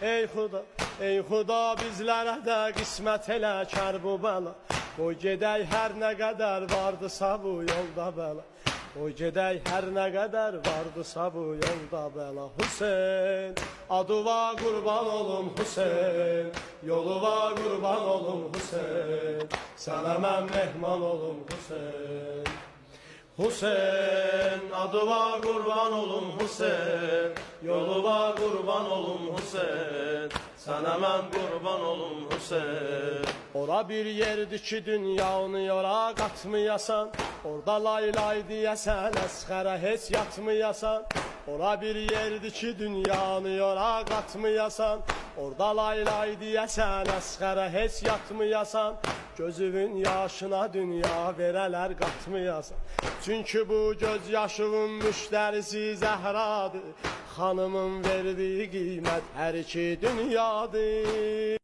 ey Xuda bizlərə də qismət elə kər bu bəla. Qoy gedək hər nə qədər vardısa bu yolda bəla. Qoy gedək hər nə qədər vardısa bu yolda bəla. Hüseyn, adıva qurban olum Hüseyn, yoluva qurban olum Hüseyn, sənə mən mehman olum Hüseyn. Hüseyn, adıva qurban olum Hüseyn, yoluva qurban olum Hüseyn, sənə mən qurban olum Hüseyn. Ora bir yerdir ki dünyanı yora qatmayasan, orada lay lay deyəsən, əsxərə heç yatmayasan. Ora bir yerdir ki dünyanı yora qatmayasan, orada lay lay deyəsən, əsxərə heç yatmayasan. Gözünün yaşına dünya verələr qatmayasan. Çünki bu göz yaşının müştərisi Zəhradır, xanımın verdiyi qiymət hər iki dünyadır.